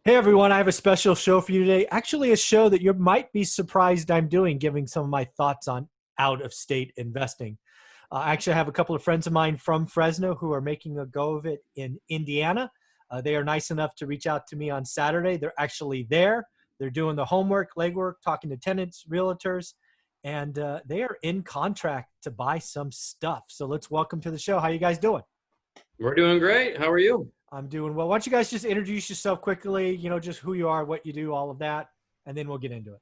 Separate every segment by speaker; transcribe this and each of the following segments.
Speaker 1: Hey everyone, I have a special show for you today. Actually, a show that you might be surprised I'm doing, giving some of my thoughts on out of state investing. Actually, I have a couple of friends of mine from Fresno who are making a go of it in Indiana. They are nice enough to reach out to me on Saturday. They're actually there. They're doing the homework, legwork, talking to tenants, realtors, and they are in contract to buy some stuff. So let's welcome to the show. How you guys doing?
Speaker 2: We're doing great. How are you?
Speaker 1: I'm doing well. Why don't you guys just introduce yourself quickly, just who you are, what you do, all of that, and then we'll get into it.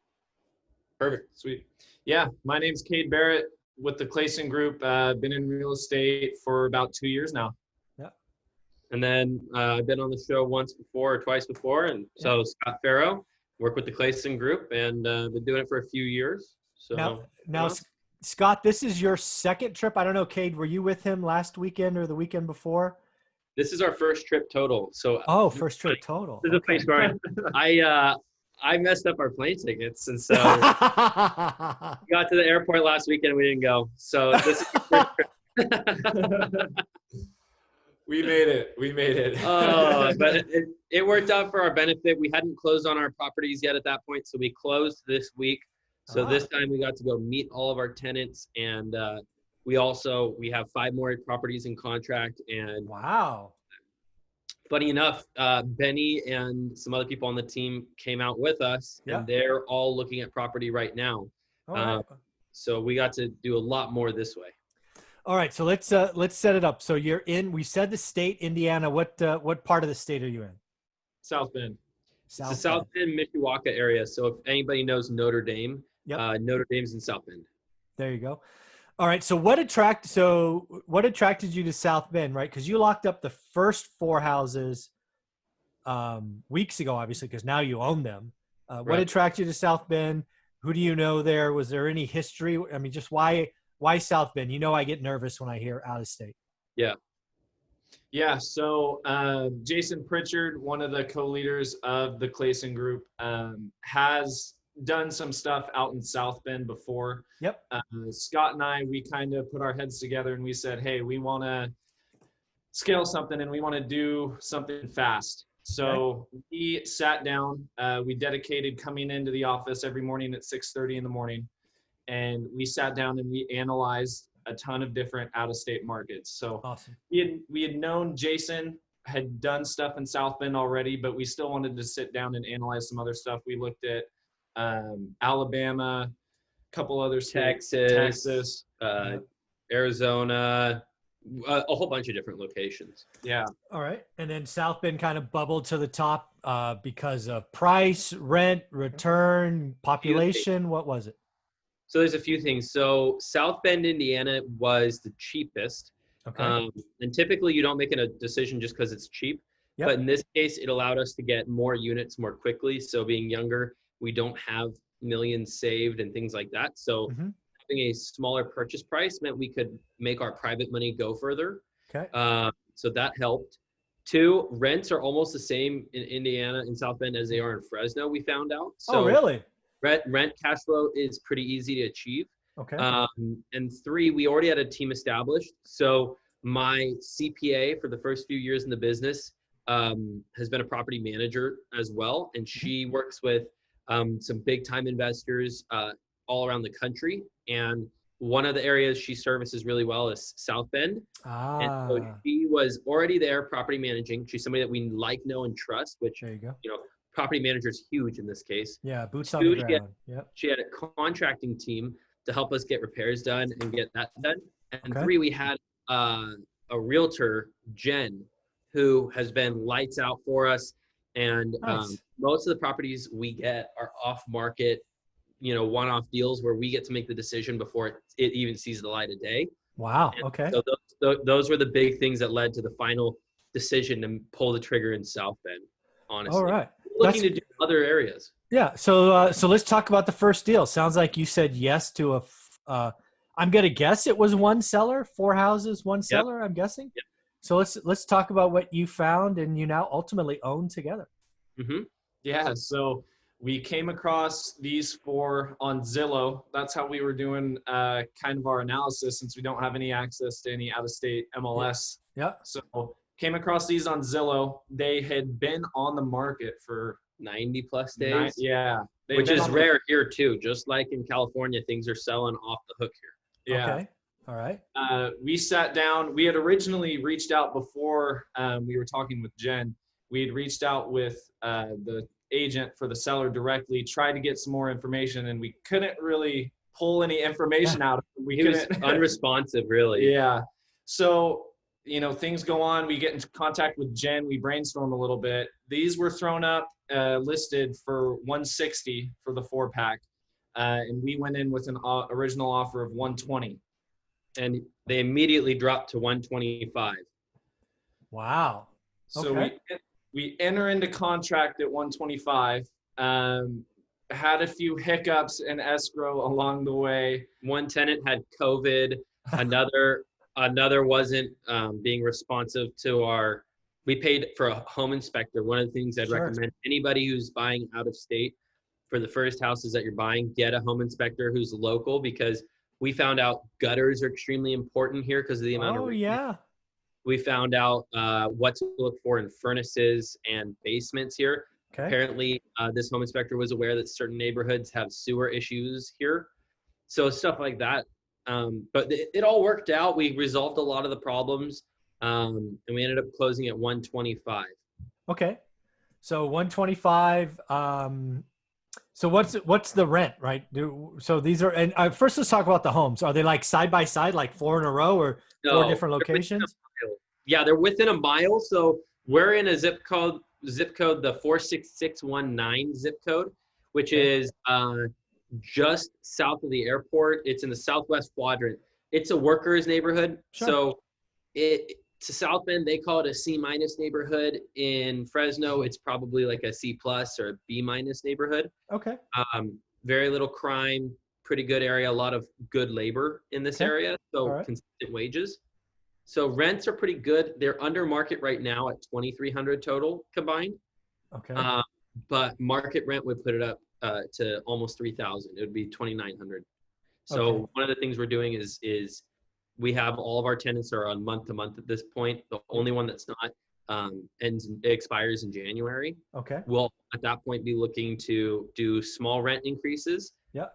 Speaker 2: Perfect. Sweet. Yeah, my name's Cade Barrett with the Clayson Group. Been in real estate for about 2 years now.
Speaker 1: Yeah.
Speaker 2: And then I've been on the show once before or twice before. And so Scott Farrow, work with the Clayson Group, and been doing it for a few years. So
Speaker 1: now, Scott, this is your second trip. I don't know, Cade, were you with him last weekend or the weekend before?
Speaker 2: this is our first trip total. So
Speaker 1: First trip total.
Speaker 2: This is a place where I messed up our plane tickets, and so we got to the airport last weekend and we didn't go. So this is the first trip.
Speaker 3: We made it.
Speaker 2: But it worked out for our benefit. We hadn't closed on our properties yet at that point, so we closed this week. So this time we got to go meet all of our tenants, and we have 5 more properties in contract. And
Speaker 1: wow.
Speaker 2: Funny enough, Benny and some other people on the team came out with us, and they're all looking at property right now. So we got to do a lot more this way.
Speaker 1: All right, so let's set it up. So you're in. We said the state, Indiana. What part of the state are you in?
Speaker 2: South Bend. It's the South Bend, Mishawaka area. So if anybody knows Notre Dame, Notre Dame's in South Bend.
Speaker 1: There you go. All right. So what attracted you to South Bend, right? Because you locked up the first 4 houses weeks ago, obviously, because now you own them. What attracted you to South Bend? Who do you know there? Was there any history? I mean, just why South Bend? I get nervous when I hear out of state.
Speaker 3: Yeah. So Jason Pritchard, one of the co-leaders of the Clayson Group, has done some stuff out in South Bend before. Scott and I, we kind of put our heads together and we said, hey, we want to scale something and we want to do something fast. So we sat down, we dedicated coming into the office every morning at 6:30 in the morning. And we sat down and we analyzed a ton of different out-of-state markets. So
Speaker 1: awesome.
Speaker 3: we had known Jason had done stuff in South Bend already, but we still wanted to sit down and analyze some other stuff. We looked at Alabama, a couple other states, Texas,
Speaker 2: Arizona, a whole bunch of different locations.
Speaker 3: Yeah.
Speaker 1: All right. And then South Bend kind of bubbled to the top because of price, rent, return, population. What was it?
Speaker 2: So there's a few things. So South Bend, Indiana was the cheapest. And typically you don't make a decision just because it's cheap. But in this case, it allowed us to get more units more quickly. So being younger, we don't have millions saved and things like that. So having a smaller purchase price meant we could make our private money go further. So that helped. 2, rents are almost the same in Indiana and South Bend as they are in Fresno, we found out. So
Speaker 1: really?
Speaker 2: Rent cash flow is pretty easy to achieve. And 3, we already had a team established. So my CPA for the first few years in the business has been a property manager as well. And she works with some big time investors all around the country. And one of the areas she services really well is South Bend. And so she was already there property managing. She's somebody that we like, know, and trust, which,
Speaker 1: there you go.
Speaker 2: Property manager is huge in this case.
Speaker 1: Yeah, boots on the ground.
Speaker 2: She had a contracting team to help us get repairs done and get that done. And 3, we had a realtor, Jen, who has been lights out for us. And most of the properties we get are off market, one-off deals where we get to make the decision before it even sees the light of day.
Speaker 1: Wow.
Speaker 2: And so those were the big things that led to the final decision to pull the trigger in South Bend, honestly.
Speaker 1: All right.
Speaker 2: Looking to do other areas.
Speaker 1: Yeah. So let's talk about the first deal. Sounds like you said yes to I'm going to guess it was 1 seller, 4 houses, 1 seller, I'm guessing. So let's talk about what you found and you now ultimately own together.
Speaker 3: Yeah. So we came across these 4 on Zillow. That's how we were doing kind of our analysis, since we don't have any access to any out-of-state MLS.
Speaker 1: Yeah.
Speaker 3: So Came across these on Zillow. They had been on the market for
Speaker 2: 90 plus days.
Speaker 3: Yeah.
Speaker 2: Which is rare here too. Just like in California, things are selling off the hook here.
Speaker 3: Yeah.
Speaker 1: Okay. All right.
Speaker 3: We sat down. We had originally reached out before we were talking with Jen. We had reached out with the agent for the seller directly, tried to get some more information, and we couldn't really pull any information out of him.
Speaker 2: He was unresponsive, really.
Speaker 3: Yeah. So, things go on. We get in contact with Jen. We brainstorm a little bit. These were thrown up, listed for 160 for the 4-pack. And we went in with an original offer of 120.
Speaker 2: And they immediately dropped to 125.
Speaker 1: Wow.
Speaker 3: So we enter into contract at 125. Had a few hiccups in escrow along the way.
Speaker 2: One tenant had COVID. Another wasn't being responsive to we paid for a home inspector. One of the things I'd recommend anybody who's buying out of state for the first houses that you're buying, get a home inspector who's local, because we found out gutters are extremely important here because of the amount of rain.
Speaker 1: Yeah.
Speaker 2: We found out what to look for in furnaces and basements here.
Speaker 1: Okay.
Speaker 2: Apparently, this home inspector was aware that certain neighborhoods have sewer issues here. So stuff like that. But it all worked out. We resolved a lot of the problems, and we ended up closing at 125.
Speaker 1: Okay. So 125. So what's the rent, right? So these are, and first let's talk about the homes. Are they like side by side, like 4 in a row, or 4 different locations?
Speaker 2: Yeah, they're within a mile. So we're in a zip code, the 46619 zip code, which is just south of the airport. It's in the southwest quadrant. It's a workers neighborhood.
Speaker 1: Sure.
Speaker 2: So to South Bend, they call it a C- neighborhood. In Fresno, it's probably like a C+ or a B- neighborhood.
Speaker 1: Okay.
Speaker 2: Very little crime, pretty good area, a lot of good labor in this area. So consistent wages. So rents are pretty good. They're under market right now at $2,300 total combined.
Speaker 1: Okay.
Speaker 2: But market rent would put it up to almost $3,000. It would be $2,900. So one of the things we're doing is we have all of our tenants are on month to month at this point. The only one that's not expires in January.
Speaker 1: Okay.
Speaker 2: We'll at that point be looking to do small rent increases.
Speaker 1: Yeah.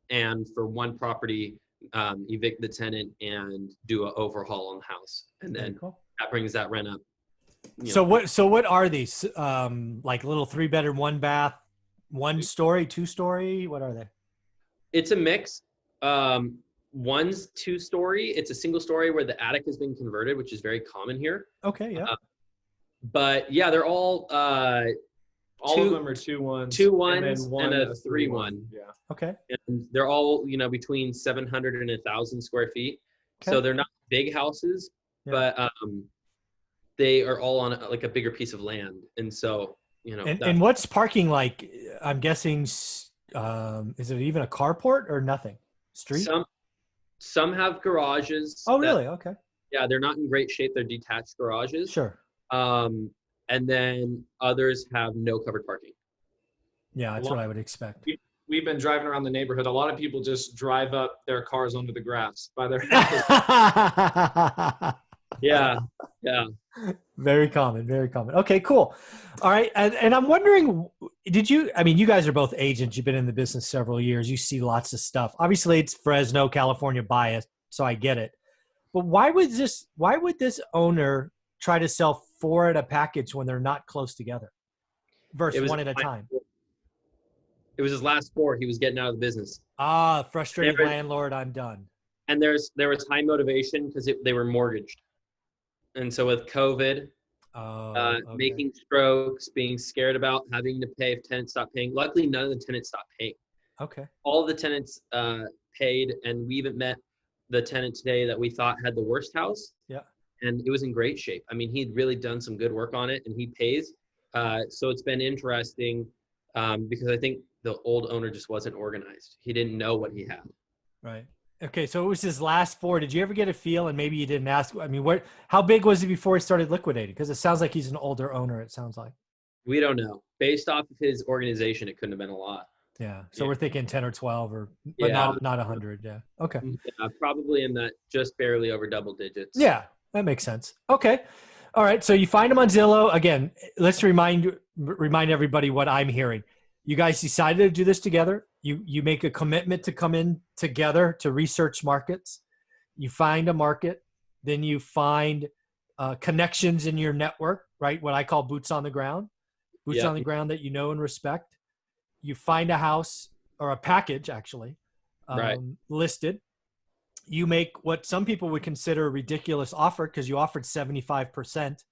Speaker 2: And for one property, evict the tenant and do an overhaul on the house, and then that brings that rent up.
Speaker 1: So what are these? Like little 3-bedroom, 1-bath, 1-story, 2-story? What are they?
Speaker 2: It's a mix. One's 2-story. It's a single story where the attic has been converted, which is very common here.
Speaker 1: Okay. Yeah.
Speaker 2: But yeah, they're all
Speaker 3: of them are 2-1s,
Speaker 2: 2-1s and a 3-1.
Speaker 3: Yeah.
Speaker 1: Okay.
Speaker 2: And they're all, between 700 and 1,000 square feet. Okay. So they're not big houses, but they are all on like a bigger piece of land. And so,
Speaker 1: And what's parking like? I'm guessing, is it even a carport or nothing? Street?
Speaker 2: Some have garages.
Speaker 1: Oh, really? Okay.
Speaker 2: Yeah, they're not in great shape. They're detached garages.
Speaker 1: Sure.
Speaker 2: And then others have no covered parking.
Speaker 1: Yeah, that's what I would expect.
Speaker 3: We've been driving around the neighborhood. A lot of people just drive up their cars onto the grass by their houses.
Speaker 2: Yeah.
Speaker 1: Very common, very common. Okay, cool. All right. And I'm wondering, you guys are both agents. You've been in the business several years. You see lots of stuff. Obviously, it's Fresno, California bias, so I get it. But why would this owner try to sell 4 at a package when they're not close together versus 1 at a time?
Speaker 2: It was his last 4. He was getting out of the business.
Speaker 1: Frustrated landlord, I'm done.
Speaker 2: And there was high motivation because they were mortgaged. And so with COVID, making strokes, being scared about having to pay if tenants stop paying. Luckily, none of the tenants stopped paying.
Speaker 1: Okay.
Speaker 2: All of the tenants paid, and we even met the tenant today that we thought had the worst house.
Speaker 1: Yeah.
Speaker 2: And it was in great shape. I mean, he'd really done some good work on it, and he pays. So it's been interesting because I think the old owner just wasn't organized. He didn't know what he had.
Speaker 1: Right. Okay, so it was his last 4. Did you ever get a feel, and maybe you didn't ask, how big was he before he started liquidating? Because it sounds like he's an older owner, it sounds like.
Speaker 2: We don't know. Based off of his organization, it couldn't have been a lot.
Speaker 1: Yeah, so we're thinking 10 or 12, but not 100, yeah. Okay.
Speaker 2: Yeah, probably in that just barely over double digits.
Speaker 1: Yeah, that makes sense. Okay. All right. So you find them on Zillow. Again, let's remind everybody what I'm hearing. You guys decided to do this together. You make a commitment to come in together to research markets. You find a market, then you find connections in your network, right? What I call boots on the ground, on the ground that you know and respect. You find a house or a package actually listed. You make what some people would consider a ridiculous offer because you offered 75%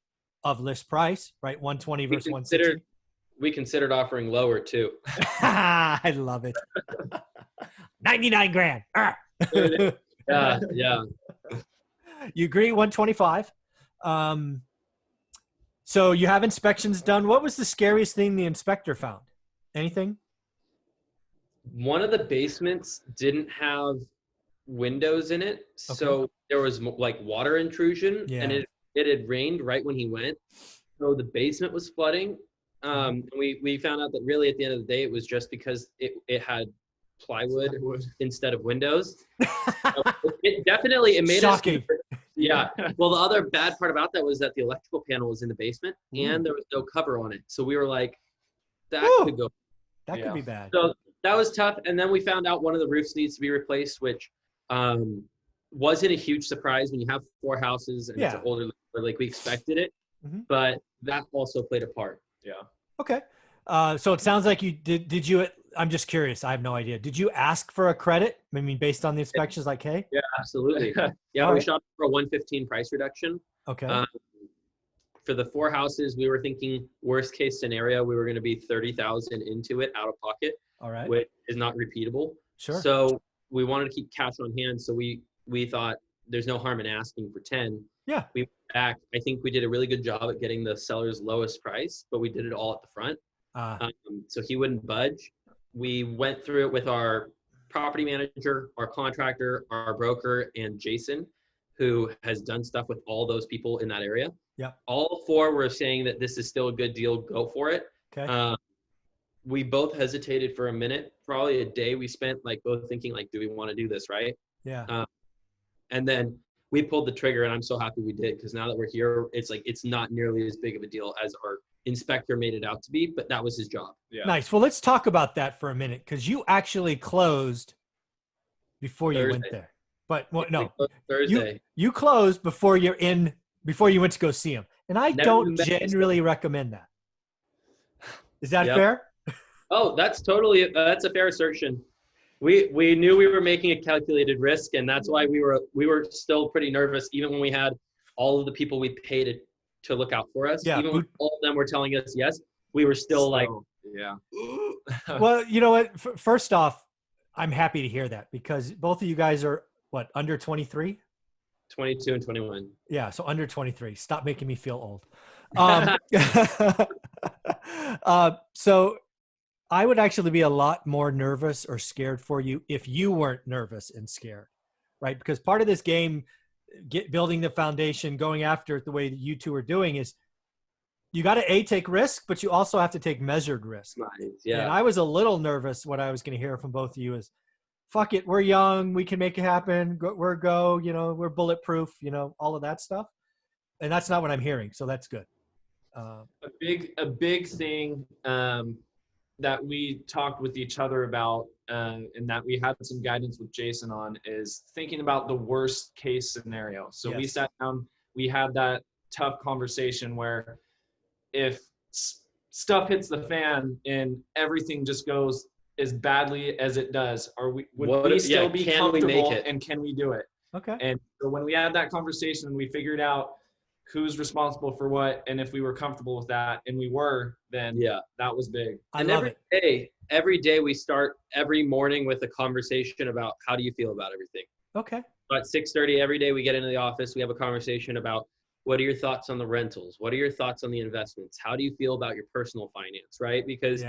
Speaker 1: of list price, right? 120 versus 160.
Speaker 2: We considered offering lower too.
Speaker 1: I love it. 99 grand.
Speaker 2: Yeah.
Speaker 1: You agree 125. So you have inspections done. What was the scariest thing the inspector found? Anything?
Speaker 2: One of the basements didn't have windows in it, so there was like water intrusion, and it had rained right when he went, so the basement was flooding. We found out that really at the end of the day it was just because it had plywood instead of windows. So it made
Speaker 1: shocking.
Speaker 2: Yeah. Well, the other bad part about that was that the electrical panel was in the basement and there was no cover on it, so we were like, that could go.
Speaker 1: That could be bad.
Speaker 2: So that was tough. And then we found out one of the roofs needs to be replaced, which wasn't a huge surprise when you have 4 houses and it's an older, like we expected it, but that also played a part.
Speaker 3: Yeah.
Speaker 1: Okay. So it sounds like you did you, I'm just curious. I have no idea. Did you ask for a credit? I mean, based on the inspections, like, hey?
Speaker 2: Yeah, absolutely. Yeah. We shot for a 115 price reduction.
Speaker 1: Okay.
Speaker 2: For the 4 houses, we were thinking worst case scenario, we were going to be 30,000 into it out of pocket. All right. Which is not repeatable. Sure. So we wanted to keep cash on hand. So we thought there's no harm in asking for 10.
Speaker 1: Yeah.
Speaker 2: We went back. I think we did a really good job at getting the seller's lowest price, but we did it all at the front. So he wouldn't budge. We went through it with our property manager, our contractor, our broker, and Jason, who has done stuff with all those people in that area.
Speaker 1: Yeah.
Speaker 2: All 4 were saying that this is still a good deal. Go for it.
Speaker 1: Okay.
Speaker 2: We both hesitated for a minute, probably a day. We spent like both thinking like, do we want to do this? Right.
Speaker 1: Yeah.
Speaker 2: And then we pulled the trigger, and I'm so happy we did, because now that we're here, it's like, it's not nearly as big of a deal as our inspector made it out to be, but that was his job.
Speaker 1: Yeah. Nice. Well, let's talk about that for a minute, because you actually closed before you went there. But no,
Speaker 2: Thursday.
Speaker 1: You closed before you went to go see him. And I don't generally recommend that. Is that fair?
Speaker 2: Oh, that's a fair assertion. We knew we were making a calculated risk, and that's why we were still pretty nervous, even when we had all of the people we paid to look out for us. Yeah. Even when all of them were telling us yes, we were still like,
Speaker 3: yeah.
Speaker 1: Well, you know what? First off, I'm happy to hear that, because both of you guys are what, under 23?
Speaker 2: 22 and 21.
Speaker 1: Yeah, so under 23. Stop making me feel old. So I would actually be a lot more nervous or scared for you if you weren't nervous and scared, right? Because part of this game, building the foundation, going after it the way that you two are doing, is you got to take risk, but you also have to take measured risk.
Speaker 2: Right. Yeah.
Speaker 1: And I was a little nervous. What I was going to hear from both of you is, fuck it, we're young, we can make it happen. We're bulletproof, all of that stuff. And that's not what I'm hearing. So that's good.
Speaker 3: A big thing that we talked with each other about, and that we had some guidance with Jason on, is thinking about the worst case scenario. So we sat down, we had that tough conversation where if stuff hits the fan and everything just goes as badly as it does, would we still be comfortable, and can we do it?
Speaker 1: Okay.
Speaker 3: And so when we had that conversation, we figured out who's responsible for what, and if we were comfortable with that, and we were, then that was big.
Speaker 2: Every day we start every morning with a conversation about how do you feel about everything.
Speaker 1: Okay.
Speaker 2: At 6:30 every day we get into the office, we have a conversation about, what are your thoughts on the rentals? What are your thoughts on the investments? How do you feel about your personal finance, right? Because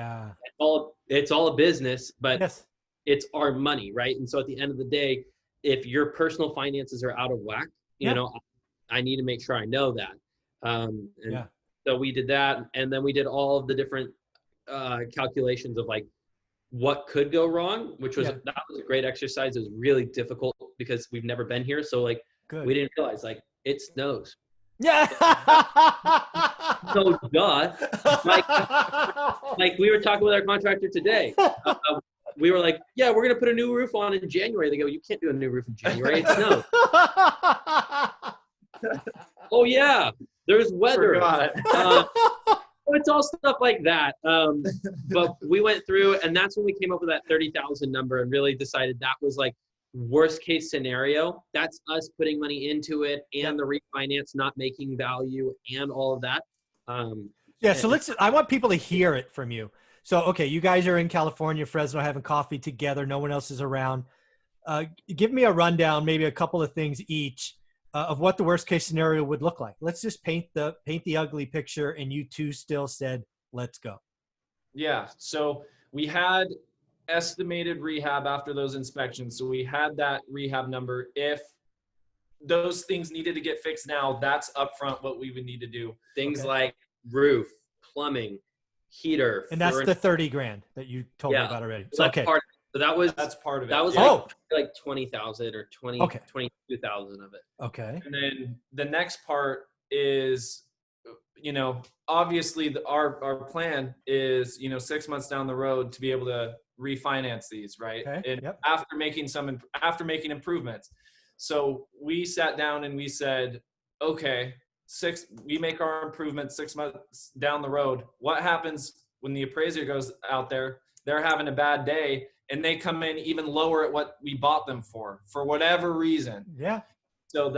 Speaker 2: it's all a business, but it's our money, right? And so at the end of the day, if your personal finances are out of whack, I need to make sure I know that. So we did that, and then we did all of the different calculations of like what could go wrong, which was that was a great exercise. It was really difficult because we've never been here, so like we didn't realize like it snows.
Speaker 1: Yeah.
Speaker 2: So duh. Like we were talking with our contractor today. We were like, yeah, we're going to put a new roof on in January. They go, you can't do a new roof in January. It snows. Oh, yeah, there's weather. It's all stuff like that. But we went through, and that's when we came up with that 30,000 number and really decided that was like worst case scenario. That's us putting money into it and the refinance not making value and all of that.
Speaker 1: Yeah, so I want people to hear it from you. So, okay, you guys are in California, Fresno, having coffee together. No one else is around. Give me a rundown, maybe a couple of things each of what the worst case scenario would look like. Let's just paint the ugly picture, and you two still said, let's go.
Speaker 3: Yeah, so we had estimated rehab after those inspections. So we had that rehab number. If those things needed to get fixed now, that's upfront what we would need to do.
Speaker 2: Things like roof, plumbing, heater.
Speaker 1: And that's the 30 grand that you told me about already. So,
Speaker 2: okay. So that's part of it. That was like 20,000 or 22,000 of it.
Speaker 1: Okay.
Speaker 3: And then the next part is, obviously our plan is, 6 months down the road to be able to refinance these, right?
Speaker 1: Okay.
Speaker 3: And after making improvements. So we sat down and we said, okay, we make our improvements 6 months down the road. What happens when the appraiser goes out there, they're having a bad day and they come in even lower at what we bought them for whatever reason.
Speaker 1: Yeah.
Speaker 3: So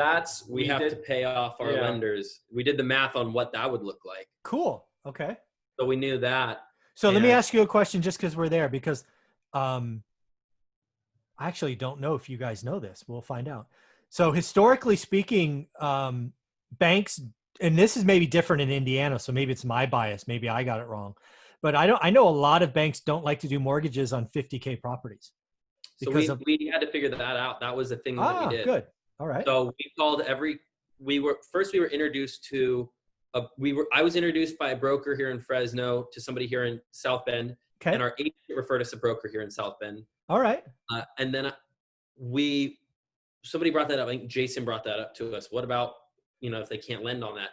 Speaker 2: we have to pay off our lenders. We did the math on what that would look like.
Speaker 1: Cool. Okay.
Speaker 2: So we knew that.
Speaker 1: So let me ask you a question just because we're there, because I actually don't know if you guys know this. We'll find out. So historically speaking, banks, and this is maybe different in Indiana, so maybe it's my bias. Maybe I got it wrong. But I know a lot of banks don't like to do mortgages on 50K properties.
Speaker 2: So we had to figure that out. That was the thing that we did.
Speaker 1: Good. All right.
Speaker 2: So we called we were introduced to I was introduced by a broker here in Fresno to somebody here in South Bend. Okay. And our agent referred us a broker here in South Bend.
Speaker 1: All right.
Speaker 2: And then somebody brought that up. I think Jason brought that up to us. What about, if they can't lend on that?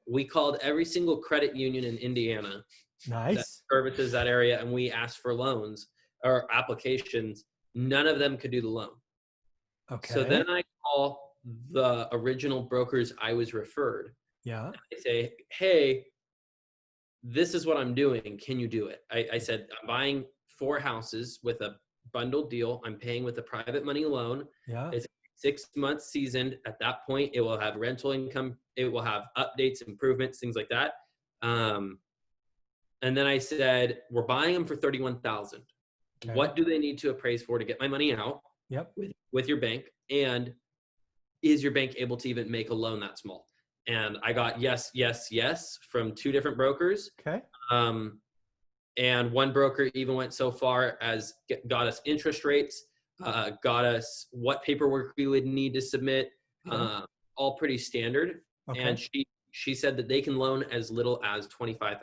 Speaker 2: We called every single credit union in Indiana.
Speaker 1: Nice.
Speaker 2: That services that area, and we asked for loans or applications. None of them could do the loan.
Speaker 1: Okay.
Speaker 2: So then I call the original brokers I was referred.
Speaker 1: Yeah.
Speaker 2: I say, hey, this is what I'm doing. Can you do it? I said, I'm buying 4 houses with a bundled deal. I'm paying with a private money loan.
Speaker 1: Yeah.
Speaker 2: It's 6 months seasoned. At that point, it will have rental income. It will have updates, improvements, things like that. And then I said, we're buying them for $31,000. Okay. What do they need to appraise for to get my money out?
Speaker 1: Yep.
Speaker 2: With your bank? And is your bank able to even make a loan that small? And I got yes, yes, yes from 2 different brokers.
Speaker 1: Okay.
Speaker 2: And one broker even went so far as got us interest rates, got us what paperwork we would need to submit, all pretty standard. Okay. And she said that they can loan as little as $25,000.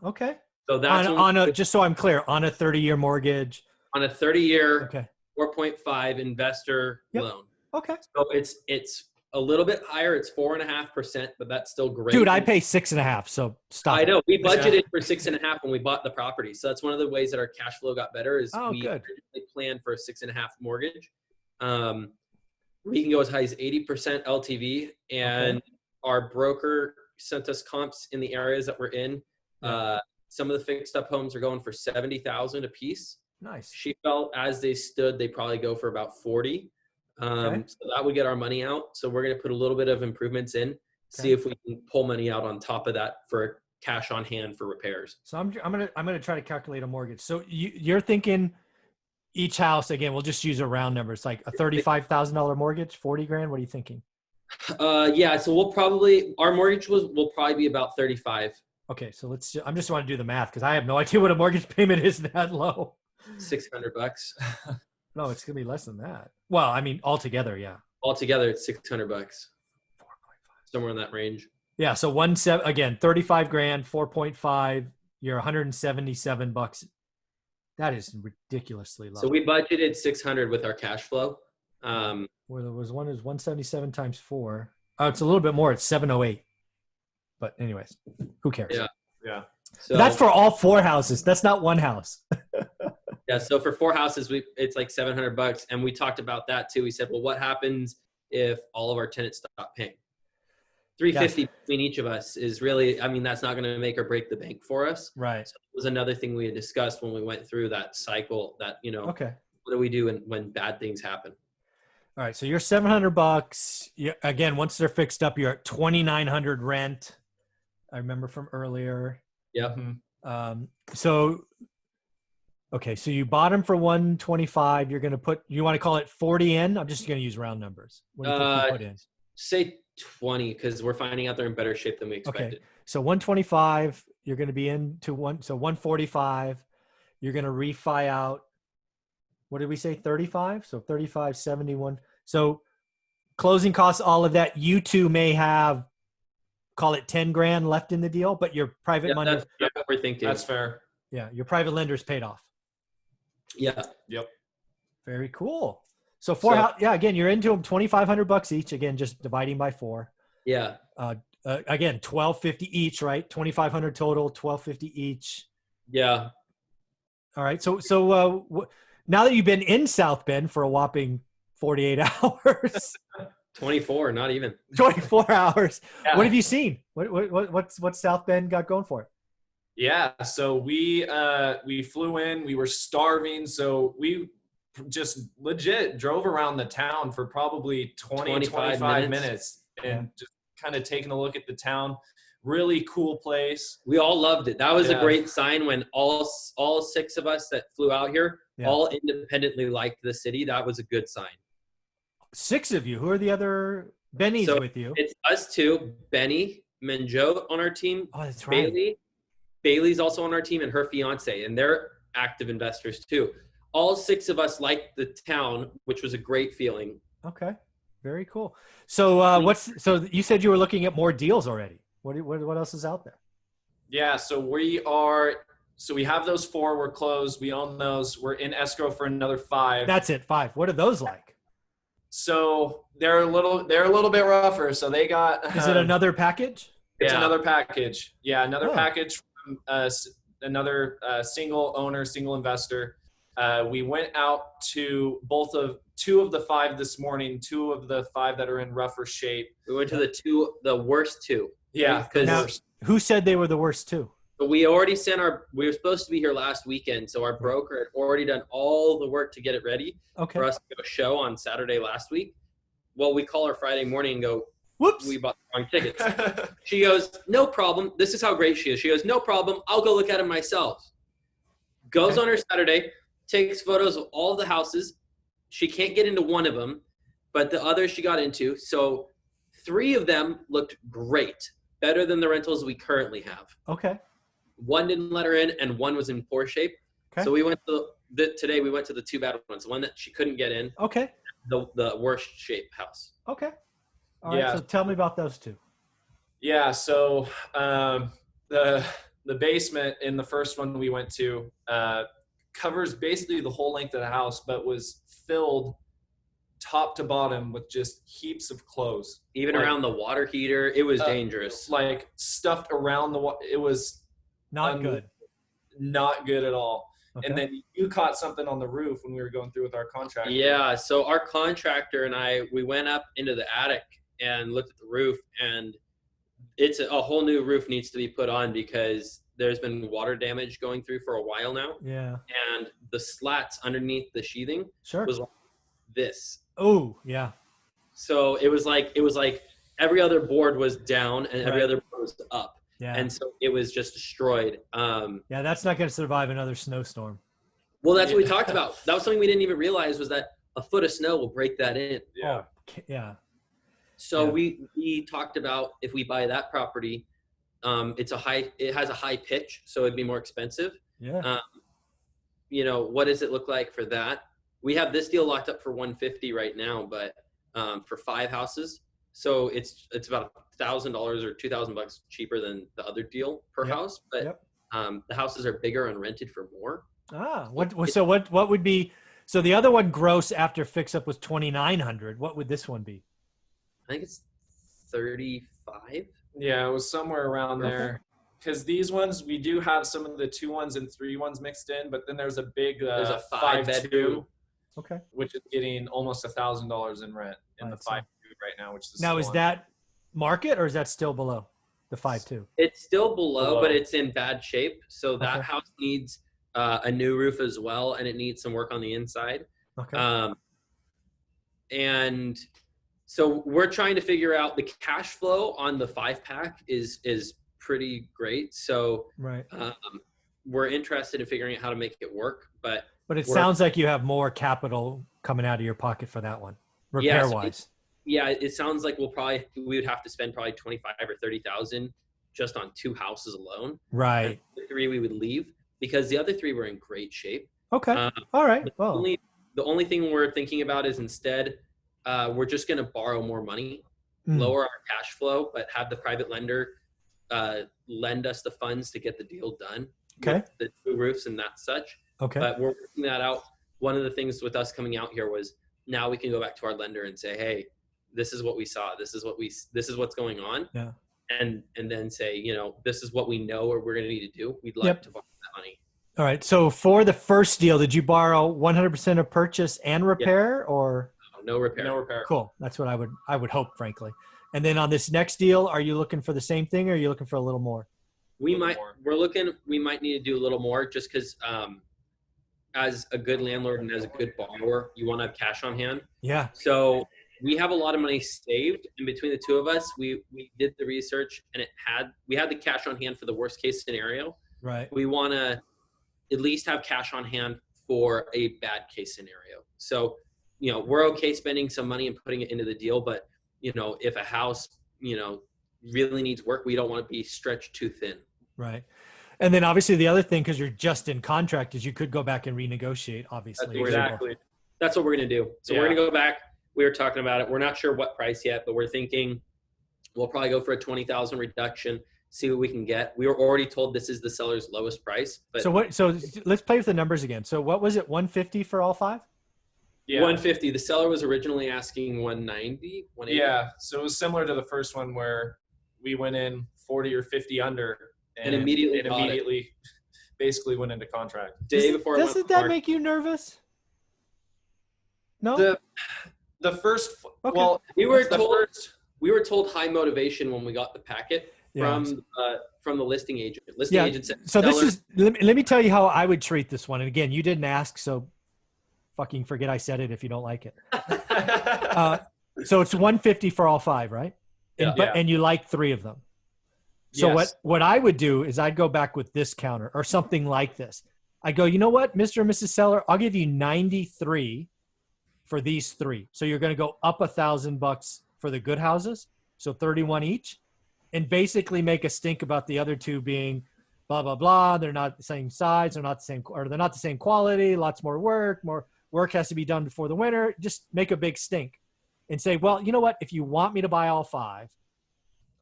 Speaker 1: Okay.
Speaker 2: So that's
Speaker 1: just so I'm clear, on a 30-year mortgage.
Speaker 2: On a 30-year, 4.5 investor loan.
Speaker 1: Okay.
Speaker 2: So it's a little bit higher. It's 4.5%, but that's still great.
Speaker 1: Dude, I pay 6.5%. So stop.
Speaker 2: I know we budgeted for 6.5 when we bought the property. So that's one of the ways that our cash flow got better is we planned for a 6.5 mortgage. We can go as high as 80% LTV, and our broker sent us comps in the areas that we're in. Some of the fixed up homes are going for $70,000 a piece.
Speaker 1: Nice.
Speaker 2: She felt as they stood, they probably go for about 40. So that would get our money out. So we're going to put a little bit of improvements in, see if we can pull money out on top of that for cash on hand for repairs.
Speaker 1: So I'm going to try to calculate a mortgage. So you're thinking each house, again, we'll just use a round number. It's like a $35,000 mortgage, 40 grand. What are you thinking?
Speaker 2: Yeah. So our mortgage will probably be about 35.
Speaker 1: Okay. So I'm just want to do the math because I have no idea what a mortgage payment is that low.
Speaker 2: $600.
Speaker 1: No, it's going to be less than that. Well, I mean, altogether, yeah.
Speaker 2: Altogether, it's $600. 4.5. Somewhere in that range.
Speaker 1: Yeah. So 35 grand, 4.5, you're $177. That is ridiculously low.
Speaker 2: So we budgeted $600 with our cash flow.
Speaker 1: Where there was one is 177 times 4. It's a little bit more. It's 708. But anyways, who cares?
Speaker 2: Yeah.
Speaker 3: Yeah.
Speaker 2: So
Speaker 1: That's for all 4 houses. That's not one house.
Speaker 2: yeah. So for 4 houses, it's like $700. And we talked about that too. We said, well, what happens if all of our tenants stop paying? $350 between each of us is really, I mean, that's not going to make or break the bank for us.
Speaker 1: Right.
Speaker 2: So it was another thing we had discussed when we went through that cycle that,
Speaker 1: Okay.
Speaker 2: what do we do when bad things happen?
Speaker 1: All right. So you're $700. Again, once they're fixed up, you're at $2,900 rent. I remember from earlier.
Speaker 2: Yep.
Speaker 1: So, okay. So you bought them for 125. You're going to put, you want to call it 40 in? I'm just going to use round numbers. What do you think you put in?
Speaker 2: Say 20, because we're finding out they're in better shape than we expected.
Speaker 1: Okay. So 125, you're going to be into so 145. You're going to refi out. What did we say? 35. So 35, 71. So closing costs, all of that. You two may have, call it 10 grand left in the deal, but your private money.
Speaker 2: That's what we're thinking.
Speaker 3: That's fair.
Speaker 1: Yeah. Your private lender's paid off.
Speaker 2: Yeah.
Speaker 3: Yep.
Speaker 1: Very cool. So again, you're into them $2,500 each. Again, just dividing by 4.
Speaker 2: Yeah.
Speaker 1: Again, $1,250 each, right? 2,500 total, $1,250 each.
Speaker 2: Yeah.
Speaker 1: All right. So now that you've been in South Bend for a whopping 48 hours,
Speaker 2: 24, not even
Speaker 1: 24 hours.
Speaker 3: Yeah.
Speaker 1: What have you seen? What's South Bend got going for it?
Speaker 3: Yeah. So we flew in. We were starving, so we just legit drove around the town for probably 25 minutes and just kind of taking a look at the town. Really cool place.
Speaker 2: We all loved it. That was a great sign when all 6 of us that flew out here all independently liked the city. That was a good sign.
Speaker 1: 6 of you. Who are the other? Benny's with you.
Speaker 2: It's us 2. Benny Menjo on our team.
Speaker 1: Oh, that's right.
Speaker 2: Bailey's also on our team, and her fiance, and they're active investors too. All 6 of us liked the town, which was a great feeling.
Speaker 1: Okay. Very cool. So so you said you were looking at more deals already. What else is out there?
Speaker 3: Yeah. So we have those 4. We're closed. We own those. We're in escrow for another 5.
Speaker 1: That's it. 5. What are those like?
Speaker 3: So they're a little bit rougher. So they got.
Speaker 1: Is it another package?
Speaker 3: It's another package. Yeah. Another package from another single owner, single investor. We went out to 2 of the 5 this morning, 2 of the 5 that are in rougher shape.
Speaker 2: We went to the worst 2.
Speaker 3: Yeah.
Speaker 2: Because
Speaker 1: who said they were the worst 2?
Speaker 2: But we already we were supposed to be here last weekend. So our broker had already done all the work to get it ready for us to go show on Saturday last week. Well, we call her Friday morning and go,
Speaker 1: whoops,
Speaker 2: we bought the wrong tickets. She goes, no problem. This is how great she is. She goes, no problem. I'll go look at them myself. Goes on her Saturday, takes photos of all the houses. She can't get into one of them, but the others she got into. So 3 of them looked great, better than the rentals we currently have.
Speaker 1: Okay.
Speaker 2: 1 didn't let her in, and 1 was in poor shape. Okay. So we went to today. We went to the 2 bad ones. The one that she couldn't get in.
Speaker 1: Okay.
Speaker 2: The worst shape house.
Speaker 1: Okay. All right. So tell me about those 2.
Speaker 3: Yeah. So the basement in the first one we went to covers basically the whole length of the house, but was filled top to bottom with just heaps of clothes.
Speaker 2: Even around the water heater, it was dangerous.
Speaker 3: Like stuffed around it was
Speaker 1: not good.
Speaker 3: Not good at all. Okay. And then you caught something on the roof when we were going through with our contractor.
Speaker 2: Yeah. So our contractor and we went up into the attic and looked at the roof, and it's a whole new roof needs to be put on because there's been water damage going through for a while now.
Speaker 1: Yeah.
Speaker 2: And the slats underneath the sheathing was like this.
Speaker 1: Oh, yeah.
Speaker 2: So it was like every other board was down and every other board was up.
Speaker 1: Yeah.
Speaker 2: And so it was just destroyed.
Speaker 1: Yeah, that's not going to survive another snowstorm.
Speaker 2: Well, that's what we talked about. That was something we didn't even realize, was that a foot of snow will break that in.
Speaker 3: Yeah.
Speaker 1: Oh, yeah.
Speaker 2: So we talked about, if we buy that property, it has a high pitch, so it'd be more expensive.
Speaker 1: Yeah.
Speaker 2: What does it look like for that? We have this deal locked up for $150 right now, but for 5 houses. So it's about $1,000 or $2,000 cheaper than the other deal per house. But the houses are bigger and rented for more.
Speaker 1: What would be, so the other one gross after fix up was $2,900. What would this one be?
Speaker 2: I think it's 35.
Speaker 3: Yeah, it was somewhere around
Speaker 1: Okay.
Speaker 3: there. Because these ones, we do have some of the 2-1s and 3-1s mixed in, but then there's a big
Speaker 2: There's a
Speaker 3: 5-2,
Speaker 2: 5-bedroom.
Speaker 1: Okay.
Speaker 3: which is getting almost $1,000 in rent in the 5-2 right now, which is
Speaker 1: Now,
Speaker 3: still
Speaker 1: is that market or is that still below the 5.2?
Speaker 2: It's still below,
Speaker 3: Below.
Speaker 2: but it's in bad shape. So that
Speaker 1: Okay.
Speaker 2: house needs a new roof as well, and it needs some work on the inside.
Speaker 1: Okay.
Speaker 2: And so we're trying to figure out the cash flow on the 5-pack is pretty great. So
Speaker 1: Right.
Speaker 2: We're interested in figuring out how to make it work. But
Speaker 1: it sounds like you have more capital coming out of your pocket for that one, repair wise.
Speaker 2: Yeah, it sounds like we would have to spend probably 25 or 30,000 just on 2 houses alone.
Speaker 1: Right.
Speaker 2: And the 3 we would leave because the other 3 were in great shape.
Speaker 1: Okay. All right. Well,
Speaker 2: the only thing we're thinking about is instead we're just going to borrow more money, lower our cash flow, but have the private lender lend us the funds to get the deal done.
Speaker 1: Okay.
Speaker 2: With the 2 roofs and that such.
Speaker 1: Okay.
Speaker 2: But we're working that out. One of the things with us coming out here was now we can go back to our lender and say, hey, this is what we saw. This is what's going on.
Speaker 1: Yeah.
Speaker 2: And then say, this is what we know or we're going to need to do. We'd like to borrow that money.
Speaker 1: All right. So for the first deal, did you borrow 100% of purchase and repair or?
Speaker 2: No repair.
Speaker 3: No repair.
Speaker 1: Cool. That's what I would hope, frankly. And then on this next deal, are you looking for the same thing or are you looking for a little more?
Speaker 2: We might need to do a little more just because as a good landlord and as a good borrower, you want to have cash on hand.
Speaker 1: Yeah.
Speaker 2: So we have a lot of money saved, and between the 2 of us, we did the research and we had the cash on hand for the worst case scenario.
Speaker 1: Right.
Speaker 2: We want to at least have cash on hand for a bad case scenario. So, we're okay spending some money and putting it into the deal, but if a house, really needs work, we don't want to be stretched too thin.
Speaker 1: Right. And then obviously the other thing, because you're just in contract, is you could go back and renegotiate, obviously.
Speaker 3: Exactly.
Speaker 2: That's what we're going to do. So we're going to go back. We were talking about it. We're not sure what price yet, but we're thinking we'll probably go for a 20,000 reduction, see what we can get. We were already told this is the seller's lowest price. But
Speaker 1: So let's play with the numbers again. So what was it? 150 for all 5?
Speaker 3: Yeah.
Speaker 2: 150. The seller was originally asking 190, 180.
Speaker 3: Yeah. So it was similar to the first one where we went in 40 or 50 under
Speaker 2: and immediately
Speaker 3: basically went into contract.
Speaker 1: Doesn't that make you nervous? No.
Speaker 3: The first.
Speaker 1: Okay.
Speaker 3: Well,
Speaker 2: we were told high motivation when we got the packet from the listing agent. Agent said,
Speaker 1: so this is. Let me tell you how I would treat this one. And again, you didn't ask, so fucking forget I said it if you don't like it. So it's 150 for all 5, right? And you like 3 of them. So
Speaker 3: yes.
Speaker 1: what I would do is I'd go back with this counter or something like this. I go, you know what, Mr. and Mrs. Seller, I'll give you 93 for these 3. So you're going to go up $1,000 for the good houses. So 31 each, and basically make a stink about the other 2 being blah, blah, blah. They're not the same size. They're not the same quality. Lots more work has to be done before the winter. Just make a big stink and say, well, you know what? If you want me to buy all 5,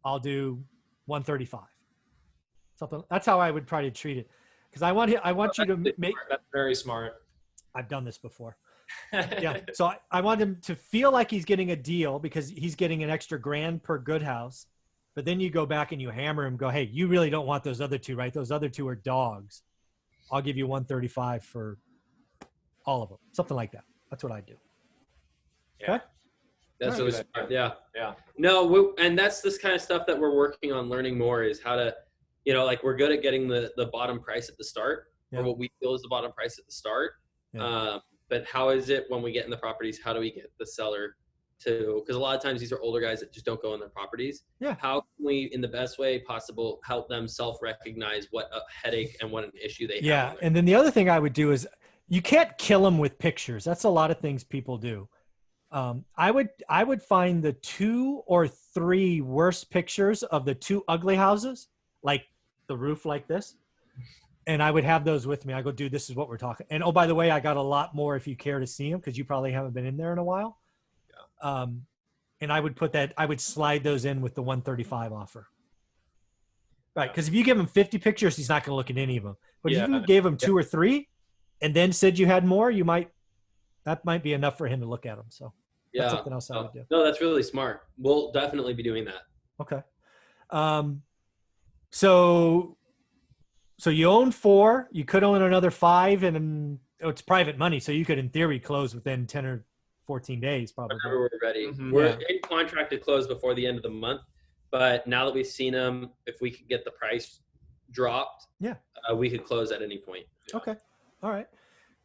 Speaker 1: I'll do 135. Something. That's how I would try to treat it. Because I want you to make.
Speaker 3: That's very smart.
Speaker 1: I've done this before. Yeah. So I want him to feel like he's getting a deal because he's getting an extra $1,000 per good house. But then you go back and you hammer him, go, hey, you really don't want those other 2, right? Those other 2 are dogs. I'll give you 135 for all of them. Something like that. That's what I do.
Speaker 3: Yeah.
Speaker 1: Okay.
Speaker 2: That's really smart. Yeah.
Speaker 3: Yeah.
Speaker 2: No, and that's this kind of stuff that we're working on learning more is how to, like we're good at getting the bottom price at the start or what we feel is the bottom price at the start.
Speaker 1: Yeah.
Speaker 2: But how is it when we get in the properties? How do we get the seller to, because a lot of times these are older guys that just don't go in their properties.
Speaker 1: Yeah.
Speaker 2: How can we, in the best way possible, help them self-recognize what a headache and what an issue they have?
Speaker 1: Yeah. And then the other thing I would do is you can't kill them with pictures. That's a lot of things people do. I would find the 2 or 3 worst pictures of the 2 ugly houses, like the roof like this. And I would have those with me. I go, dude, this is what we're talking. And oh, by the way, I got a lot more if you care to see them because you probably haven't been in there in a while. Yeah. And I would slide those in with the 135 offer. Right. Because if you give him 50 pictures, he's not going to look at any of them. But if you gave him 2 or 3 and then said you had more, that might be enough for him to look at them. So That's something else I would do.
Speaker 2: No, that's really smart. We'll definitely be doing that.
Speaker 1: Okay. So you own 4, you could own another 5, and it's private money. So you could, in theory, close within 10 or 14 days, probably.
Speaker 2: Whenever we're ready.
Speaker 3: Mm-hmm.
Speaker 2: We're in contract to close before the end of the month. But now that we've seen them, if we could get the price dropped, we could close at any point.
Speaker 1: Okay. All right.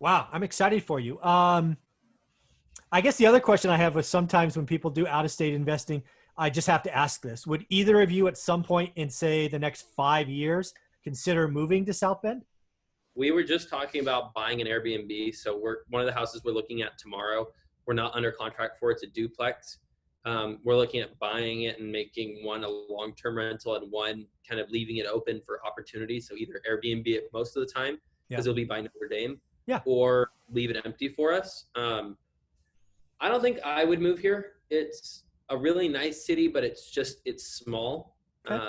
Speaker 1: Wow. I'm excited for you. I guess the other question I have was, sometimes when people do out-of-state investing, I just have to ask this. Would either of you at some point in, say, the next 5 years consider moving to South Bend?
Speaker 2: We were just talking about buying an Airbnb. So one of the houses we're looking at tomorrow, we're not under contract for. It's a duplex. We're looking at buying it and making one a long-term rental and one kind of leaving it open for opportunity. So either Airbnb it most of the time, because it'll be by Notre Dame, or leave it empty for us. I don't think I would move here. It's a really nice city, but it's small.
Speaker 1: Okay.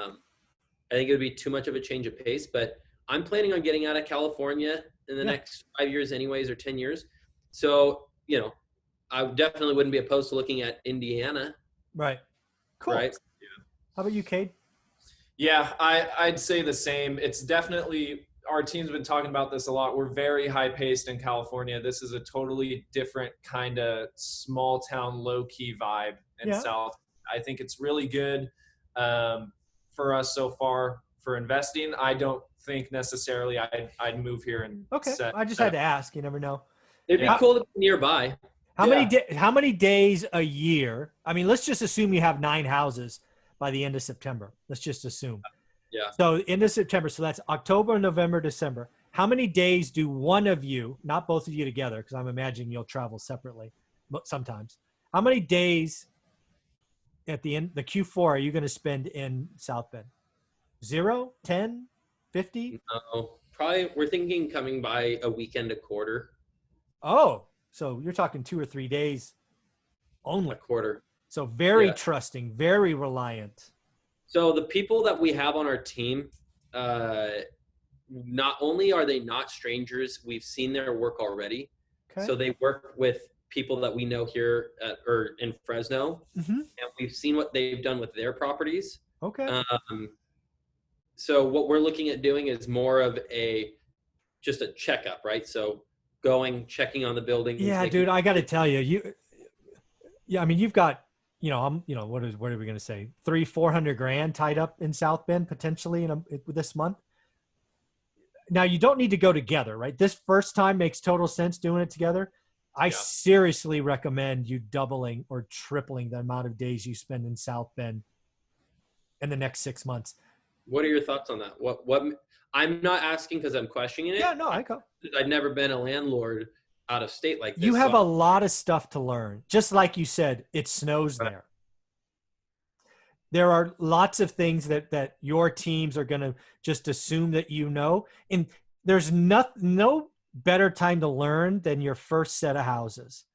Speaker 2: I think it would be too much of a change of pace, but I'm planning on getting out of California in the next 5 years anyways, or 10 years. So, I definitely wouldn't be opposed to looking at Indiana.
Speaker 1: Right. Cool.
Speaker 2: Right.
Speaker 3: Yeah.
Speaker 1: How about you, Cade?
Speaker 3: Yeah, I'd say the same. It's definitely, our team's been talking about this a lot. We're very high paced in California. This is a totally different kind of small town, low key vibe in South. I think it's really good for us so far for investing. I don't think necessarily I'd move here and
Speaker 1: I just had to ask. You never know.
Speaker 2: It'd be cool to be nearby.
Speaker 1: How many days a year? I mean, let's just assume you have 9 houses by the end of September. Let's just assume.
Speaker 2: Yeah.
Speaker 1: So end of September. So that's October, November, December. How many days do one of you, not both of you together, because I'm imagining you'll travel separately, but sometimes. How many days at the end, the Q4, are you going to spend in South Bend? 0, 10, 50?
Speaker 2: No, probably we're thinking coming by a weekend a quarter.
Speaker 1: Oh, so you're talking 2 or 3 days only.
Speaker 2: A quarter.
Speaker 1: So very trusting, very reliant.
Speaker 2: So the people that we have on our team, not only are they not strangers, we've seen their work already. Okay. So they work with people that we know here or in Fresno, and we've seen what they've done with their properties.
Speaker 1: Okay.
Speaker 2: So what we're looking at doing is more of just a checkup, right? So checking on the building.
Speaker 1: Yeah, dude, I got to tell you, I mean, you've got, what are we going to say? 300-400 grand tied up in South Bend potentially this month. Now you don't need to go together, right? This first time makes total sense doing it together. I seriously recommend you doubling or tripling the amount of days you spend in South Bend in the next 6 months.
Speaker 2: What are your thoughts on that? What I'm not asking because I'm questioning it.
Speaker 1: Yeah, no, I've
Speaker 2: never been a landlord out of state like this.
Speaker 1: You have a lot of stuff to learn. Just like you said, it snows there. There are lots of things that your teams are going to just assume that and there's no better time to learn than your first set of houses.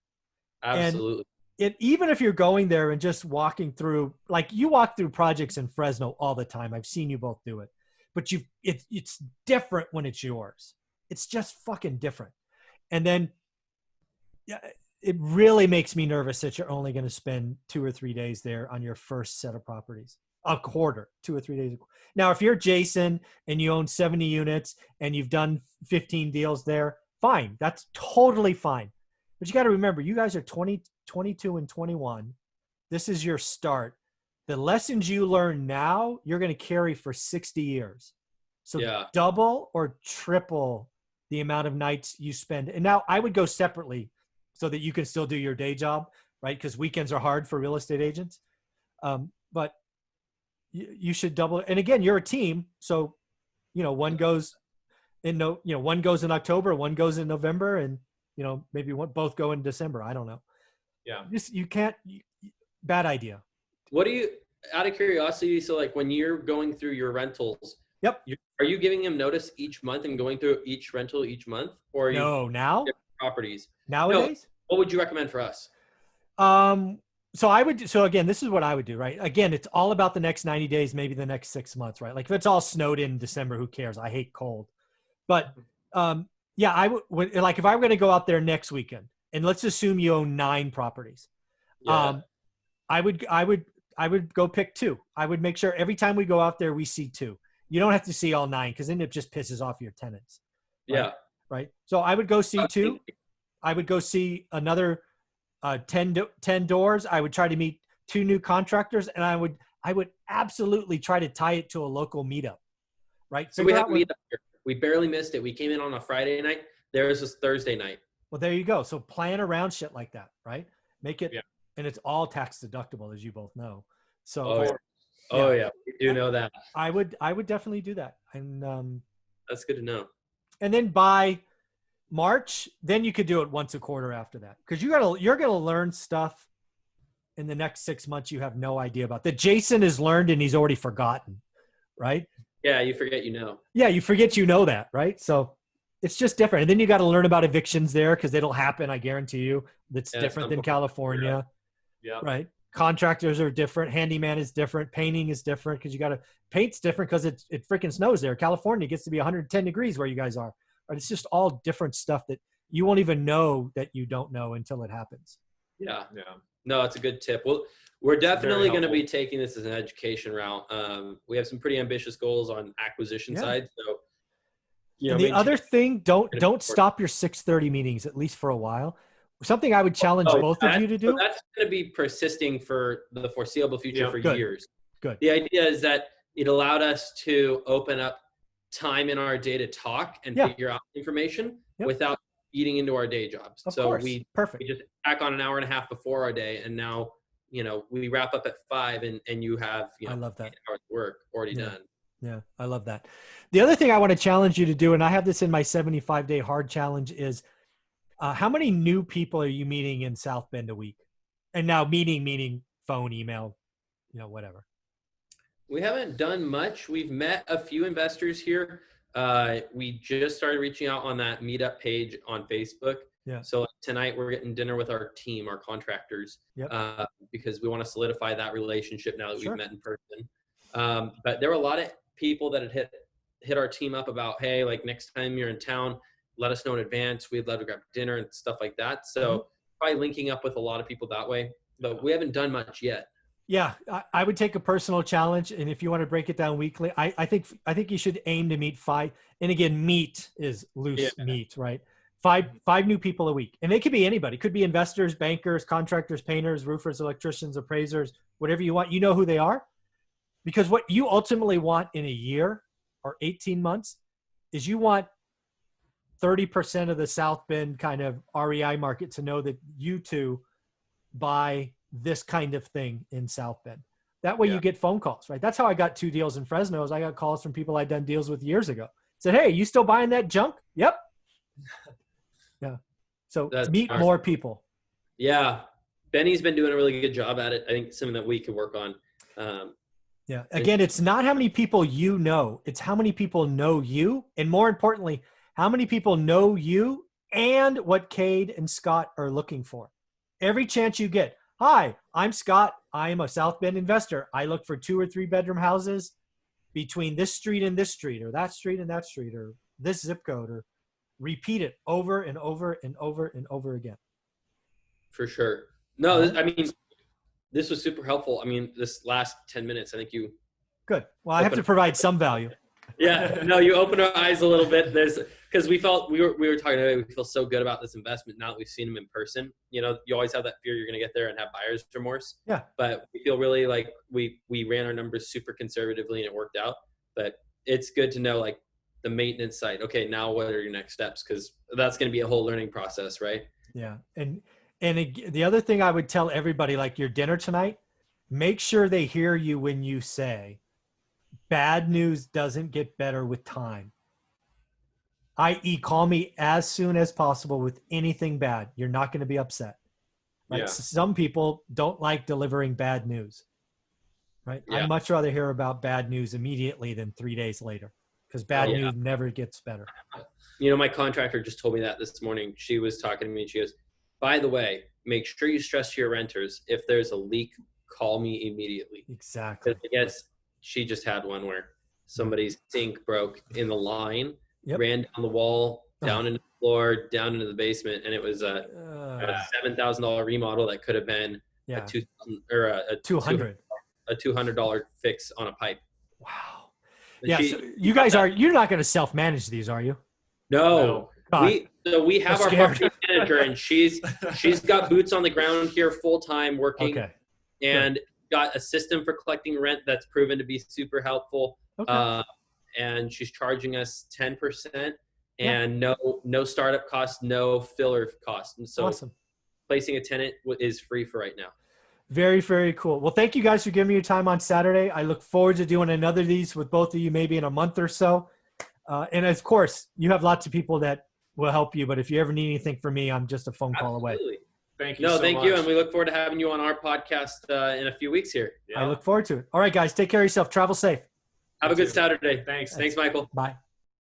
Speaker 2: Absolutely.
Speaker 1: And even if you're going there and just walking through, like you walk through projects in Fresno all the time. I've seen you both do it, but it's different when it's yours. It's just fucking different. And then it really makes me nervous that you're only going to spend 2 or 3 days there on your first set of properties, a quarter, 2 or 3 days. Now, if you're Jason and you own 70 units and you've done 15 deals there, fine. That's totally fine. But you got to remember, you guys are 20, 22 and 21. This is your start. The lessons you learn now, you're going to carry for 60 years. So double or triple the amount of nights you spend. And now I would go separately so that you can still do your day job, right? Because weekends are hard for real estate agents. But you should double. And again, you're a team. So, one goes one goes in October, one goes in November, and, maybe both go in December. I don't know.
Speaker 3: Yeah.
Speaker 1: You can't, bad idea.
Speaker 2: What do you, out of curiosity, so like when you're going through your rentals, are you giving them notice each month and going through each rental each month? Or are you
Speaker 1: now
Speaker 2: properties
Speaker 1: nowadays?
Speaker 2: No. What would you recommend for us?
Speaker 1: So again, this is what I would do, right? Again, it's all about the next 90 days, maybe the next 6 months, right? Like if it's all snowed in December, who cares? I hate cold. But I would, like if I were going to go out there next weekend, and let's assume you own 9 properties,
Speaker 3: Yeah.
Speaker 1: I would go pick 2. I would make sure every time we go out there, we see 2. You don't have to see all 9 because then it just pisses off your tenants. Right?
Speaker 2: Yeah.
Speaker 1: Right. So I would go see 2. I would go see another 10 doors. I would try to meet 2 new contractors, and I would absolutely try to tie it to a local meetup. Right.
Speaker 2: So we have a meetup here. We barely missed it. We came in on a Friday night. There was this Thursday night.
Speaker 1: Well, there you go. So plan around shit like that, right? Make it, and it's all tax deductible, as you both know. So,
Speaker 2: yeah, we do know that.
Speaker 1: I would definitely do that, and
Speaker 2: that's good to know.
Speaker 1: And then by March, then you could do it once a quarter after that, because you're gonna learn stuff in the next 6 months you have no idea about that Jason has learned and he's already forgotten, right?
Speaker 2: Yeah, you forget you know.
Speaker 1: Yeah, you forget you know that, right? So it's just different. And then you got to learn about evictions there because it'll happen, I guarantee you. That's different than California.
Speaker 3: Yeah.
Speaker 1: Right. Contractors are different. Handyman is different. Painting is different because you got to paint's different because it freaking snows there. California gets to be 110 degrees where you guys are. Right? It's just all different stuff that you won't even know that you don't know until it happens.
Speaker 2: Yeah. Yeah. No, that's a good tip. Well, we're definitely going to be taking this as an education route. We have some pretty ambitious goals on acquisition side. So,
Speaker 1: and the other thing, don't stop your 6:30 meetings, at least for a while. Something I would challenge both of you to do.
Speaker 2: So that's going to be persisting for the foreseeable future for years.
Speaker 1: Good.
Speaker 2: The idea is that it allowed us to open up time in our day to talk and figure out information without eating into our day jobs.
Speaker 1: Of course. We
Speaker 2: just back on an hour and a half before our day, and now we wrap up at 5, and you have
Speaker 1: I love that.
Speaker 2: 8 hours of work already done.
Speaker 1: Yeah, I love that. The other thing I want to challenge you to do, and I have this in my 75-day hard challenge, is how many new people are you meeting in South Bend a week? And now meaning phone, email, whatever.
Speaker 2: We haven't done much. We've met a few investors here. We just started reaching out on that meetup page on Facebook.
Speaker 1: Yeah.
Speaker 2: So tonight we're getting dinner with our team, our contractors, because we want to solidify that relationship now that we've met in person. But there were a lot of people that had hit our team up about, hey, like next time you're in town, let us know in advance. We'd love to grab dinner and stuff like that. So probably linking up with a lot of people that way, but we haven't done much yet.
Speaker 1: Yeah, I would take a personal challenge, and if you want to break it down weekly, I think you should aim to meet 5. And again, meet is loose meet, right? 5 new people a week, and they could be anybody. Could be investors, bankers, contractors, painters, roofers, electricians, appraisers, whatever you want. You know who they are, because what you ultimately want in a year or 18 months is you want 30% of the South Bend kind of REI market to know that you two buy this kind of thing in South Bend. That way you get phone calls, right? That's how I got 2 deals in Fresno. Is I got calls from people I'd done deals with years ago. Said, hey, you still buying that junk? Yep. Yeah. So meet more people.
Speaker 2: Yeah. Benny's been doing a really good job at it. I think something that we could work on.
Speaker 1: Yeah. Again, it's not how many people you know. It's how many people know you. And more importantly, how many people know you and what Cade and Scott are looking for. Every chance you get. Hi, I'm Scott. I am a South Bend investor. I look for 2 or 3 bedroom houses between this street and this street, or that street and that street, or this zip code, or repeat it over and over and over and over again.
Speaker 2: For sure. No, I mean, this was super helpful. I mean, this last 10 minutes, I think you.
Speaker 1: Good. Well, I have to provide some value.
Speaker 2: Yeah, no, you opened our eyes a little bit. Because we felt we were talking today. We feel so good about this investment now that we've seen them in person. You always have that fear you're going to get there and have buyer's remorse.
Speaker 1: Yeah.
Speaker 2: But we feel really like we ran our numbers super conservatively and it worked out. But it's good to know like the maintenance side. Okay, now what are your next steps? Because that's going to be a whole learning process, right?
Speaker 1: Yeah, and the other thing I would tell everybody, like your dinner tonight, make sure they hear you when you say, bad news doesn't get better with time. i.e. call me as soon as possible with anything bad. You're not going to be upset. Right? Yeah. Some people don't like delivering bad news. Right? Yeah. I'd much rather hear about bad news immediately than 3 days later, because bad news never gets better.
Speaker 2: My contractor just told me that this morning. She was talking to me and she goes, by the way, make sure you stress to your renters, if there's a leak, call me immediately.
Speaker 1: Exactly.
Speaker 2: I guess she just had one where somebody's sink broke in the line, ran down the wall, down into the floor, down into the basement, and it was a $7,000 remodel that could have been
Speaker 1: Yeah.
Speaker 2: a $200 fix on a pipe.
Speaker 1: Wow.
Speaker 2: And
Speaker 1: Yeah. So you're not going to self-manage these, are you?
Speaker 2: No.
Speaker 1: God.
Speaker 2: We have our property manager, and she's got boots on the ground here full time working, and got a system for collecting rent that's proven to be super helpful.
Speaker 1: Okay.
Speaker 2: And she's charging us 10% and no startup costs, no filler costs. And so
Speaker 1: awesome.
Speaker 2: Placing a tenant is free for right now.
Speaker 1: Very, very cool. Well, thank you guys for giving me your time on Saturday. I look forward to doing another of these with both of you maybe in a month or so. And of course, you have lots of people that will help you. But if you ever need anything from me, I'm just a phone call away.
Speaker 3: Thank you so
Speaker 2: thank
Speaker 3: much.
Speaker 2: you. And we look forward to having you on our podcast in a few weeks here.
Speaker 1: I look forward to it. All right, guys, take care of yourself. Travel safe.
Speaker 2: Have a good Saturday.
Speaker 3: Thanks.
Speaker 2: Thanks, Michael.
Speaker 1: Bye.